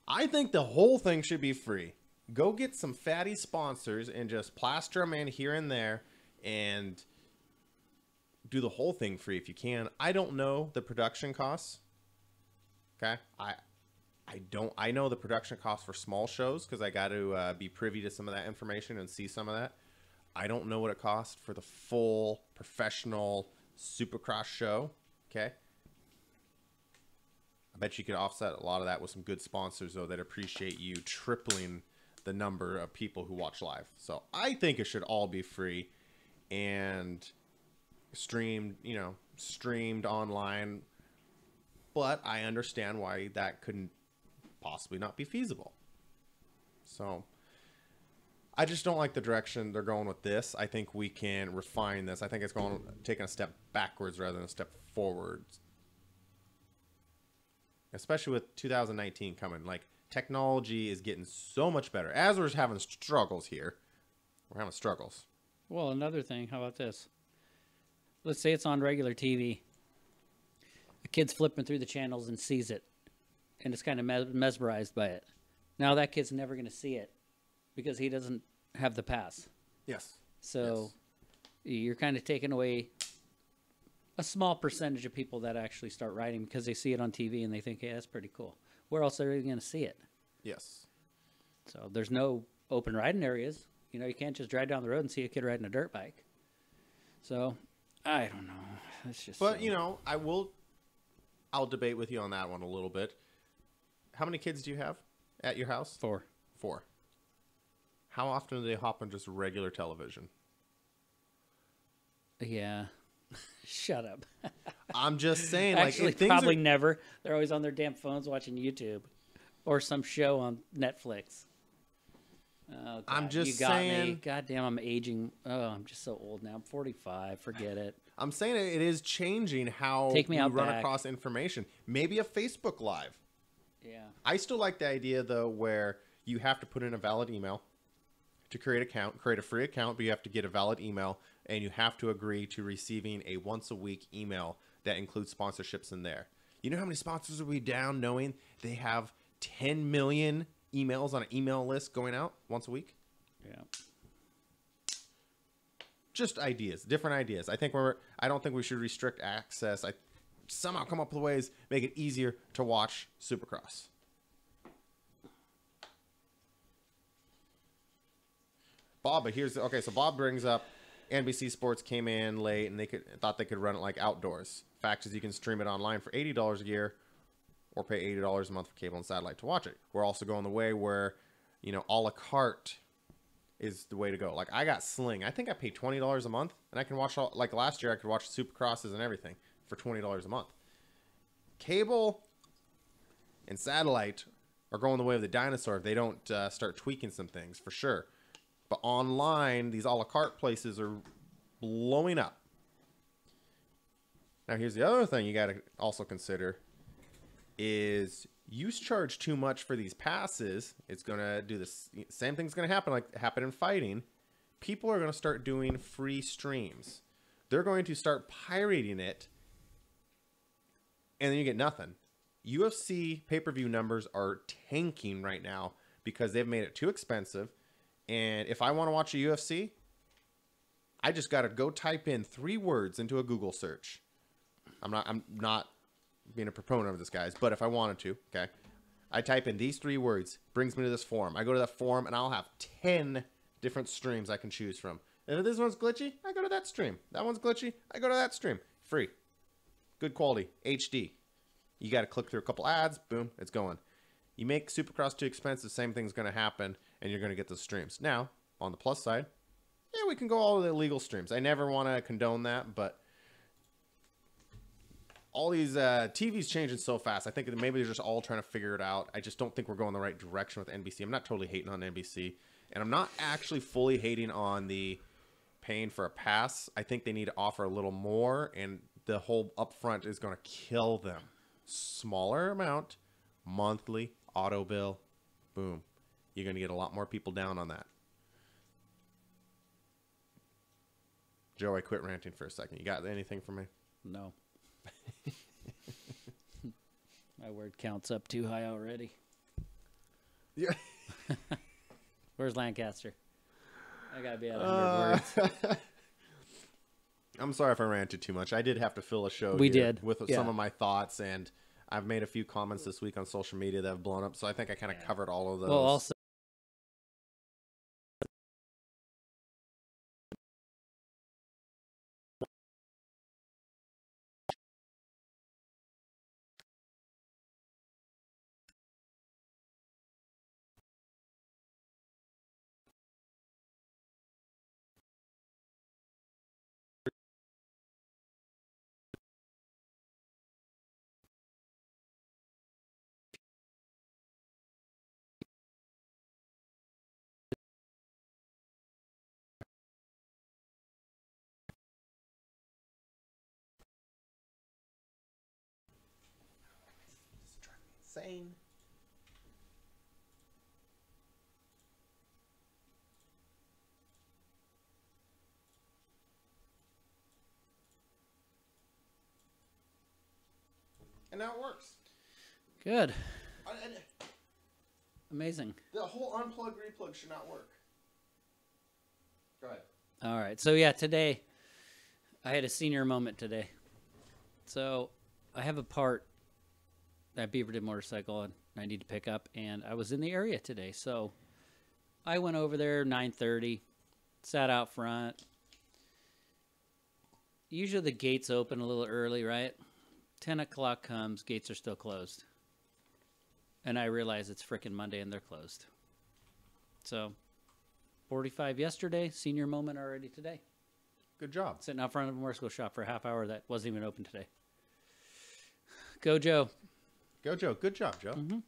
[SPEAKER 1] I think the whole thing should be free. Go get some fatty sponsors and just plaster them in here and there and do the whole thing free if you can. I don't know the production costs. Okay? I know the production costs for small shows because I got to be privy to some of that information and see some of that. I don't know what it costs for the full professional Supercross show. Okay? I bet you could offset a lot of that with some good sponsors, though, that appreciate you tripling the number of people who watch live. So I think it should all be free and streamed online. But I understand why that couldn't possibly not be feasible. So I just don't like the direction they're going with this. I think we can refine this. I think it's taking a step backwards rather than a step forwards. Especially with 2019 coming. Like, technology is getting so much better. As we're having struggles here. We're having struggles.
[SPEAKER 2] Well, another thing, how about this? Let's say it's on regular TV. A kid's flipping through the channels and sees it. And is kind of mesmerized by it. Now that kid's never going to see it because he doesn't have the pass.
[SPEAKER 1] Yes.
[SPEAKER 2] So you're kind of taking away a small percentage of people that actually start riding because they see it on TV and they think, hey, that's pretty cool. Where else are they going to see it?
[SPEAKER 1] Yes.
[SPEAKER 2] So there's no open riding areas. You can't just drive down the road and see a kid riding a dirt bike. So I don't know. It's just.
[SPEAKER 1] But I'll debate with you on that one a little bit. How many kids do you have at your house?
[SPEAKER 2] 4.
[SPEAKER 1] 4. How often do they hop on just regular television?
[SPEAKER 2] Yeah. Shut up.
[SPEAKER 1] I'm just saying,
[SPEAKER 2] Actually, probably never. They're always on their damn phones watching YouTube or some show on Netflix. Oh, God,
[SPEAKER 1] I'm just
[SPEAKER 2] you got
[SPEAKER 1] saying.
[SPEAKER 2] me. God damn, I'm aging. Oh, I'm just so old now. I'm 45. Forget it.
[SPEAKER 1] I'm saying it is changing how
[SPEAKER 2] Take me
[SPEAKER 1] we
[SPEAKER 2] out
[SPEAKER 1] run
[SPEAKER 2] back.
[SPEAKER 1] across information. Maybe a Facebook Live.
[SPEAKER 2] Yeah.
[SPEAKER 1] I still like the idea, though, where you have to put in a valid email to create a free account, but you have to get a valid email, and you have to agree to receiving a once-a-week email that includes sponsorships in there. You know how many sponsors are we down knowing they have 10 million emails on an email list going out once a week?
[SPEAKER 2] Yeah.
[SPEAKER 1] Just ideas, different ideas. I don't think we should restrict access. I somehow come up with ways make it easier to watch Supercross. Bob, but so Bob brings up NBC Sports came in late and thought they could run it like outdoors. Fact is, you can stream it online for $80 a year or pay $80 a month for cable and satellite to watch it. We're also going the way where, a la carte is the way to go. Like, I got Sling. I think I pay $20 a month, and I can watch like last year I could watch Supercrosses and everything for $20 a month. Cable and satellite are going the way of the dinosaur if they don't start tweaking some things, for sure. But online, these a la carte places are blowing up. Now, here's the other thing you got to also consider is you charge too much for these passes. It's going to do this. Same thing's going to happen in fighting. People are going to start doing free streams. They're going to start pirating it, and then you get nothing. UFC pay-per-view numbers are tanking right now because they've made it too expensive. And if I want to watch a UFC, I just got to go type in 3 words into a Google search. I'm not being a proponent of this, guys, but if I wanted to, okay, I type in these 3 words, brings me to this forum. I go to that forum, and I'll have 10 different streams I can choose from. And if this one's glitchy, I go to that stream. That one's glitchy, I go to that stream. Free. Good quality. HD. You got to click through a couple ads. Boom, it's going. You make Supercross too expensive, same thing's going to happen, and you're going to get those streams. Now, on the plus side, yeah, we can go all the illegal streams. I never want to condone that, but all these TVs changing so fast. I think that maybe they're just all trying to figure it out. I just don't think we're going the right direction with NBC. I'm not totally hating on NBC, and I'm not actually fully hating on the paying for a pass. I think they need to offer a little more, and the whole upfront is going to kill them. Smaller amount, monthly, auto bill, boom. You're going to get a lot more people down on that. Joe, I quit ranting for a second. You got anything for me?
[SPEAKER 2] No. My word count's up too high already.
[SPEAKER 1] Yeah.
[SPEAKER 2] Where's Lancaster? I gotta be at 100 words.
[SPEAKER 1] I'm sorry if I ranted too much. I did have to fill a show
[SPEAKER 2] We
[SPEAKER 1] here
[SPEAKER 2] did.
[SPEAKER 1] with
[SPEAKER 2] Yeah.
[SPEAKER 1] some of my thoughts, and I've made a few comments this week on social media that have blown up, so I think I kind of covered all of those.
[SPEAKER 2] Well, also,
[SPEAKER 1] Insane. And now it works.
[SPEAKER 2] good.
[SPEAKER 1] And
[SPEAKER 2] Amazing.
[SPEAKER 1] the whole unplug replug should not work. Go ahead.
[SPEAKER 2] All right. So, yeah, today I had a senior moment today. So, I have a part that Beaver did motorcycle and I need to pick up, and I was in the area today. So, I went over there 9:30, sat out front. Usually the gates open a little early, right? 10 o'clock comes, gates are still closed. And I realize it's frickin' Monday and they're closed. So, 45 yesterday, senior moment already today.
[SPEAKER 1] Good job.
[SPEAKER 2] Sitting out front of a motorcycle shop for a half hour that wasn't even open today. Go, Joe.
[SPEAKER 1] Go, Joe. Good job, Joe.
[SPEAKER 2] Mm-hmm.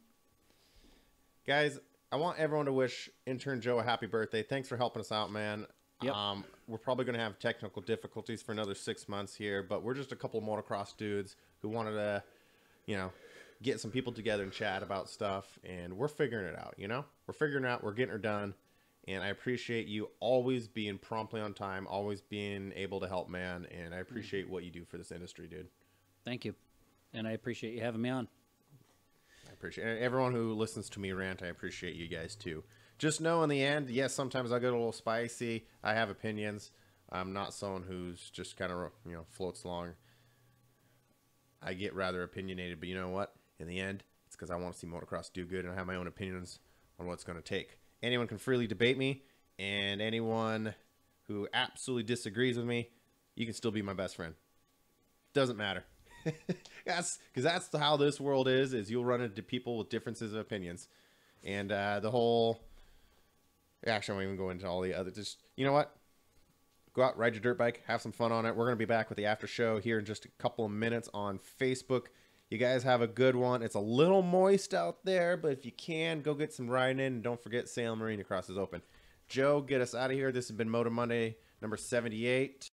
[SPEAKER 1] Guys, I want everyone to wish intern Joe a happy birthday. Thanks for helping us out, man.
[SPEAKER 2] Yep.
[SPEAKER 1] We're probably going to have technical difficulties for another 6 months here, but we're just a couple of motocross dudes who wanted to, get some people together and chat about stuff, and we're figuring it out, We're figuring it out. We're getting her done, and I appreciate you always being promptly on time, always being able to help, man, and I appreciate what you do for this industry, dude.
[SPEAKER 2] Thank you. And I appreciate you having me on.
[SPEAKER 1] I appreciate everyone who listens to me rant. I appreciate you guys too. Just know in the end, yes, sometimes I get a little spicy. I have opinions. I'm not someone who's just kind of, floats along. I get rather opinionated, but you know what? In the end, it's because I want to see motocross do good, and I have my own opinions on what it's going to take. Anyone can freely debate me, and anyone who absolutely disagrees with me, you can still be my best friend. Doesn't matter. Because that's how this world is you'll run into people with differences of opinions. And the whole... Actually, I won't even go into all the other... Just, you know what? Go out, ride your dirt bike, have some fun on it. We're going to be back with the after show here in just a couple of minutes on Facebook. You guys have a good one. It's a little moist out there, but if you can, go get some riding in. And don't forget, Salem Marine Across is open. Joe, get us out of here. This has been Moto Monday, number 78.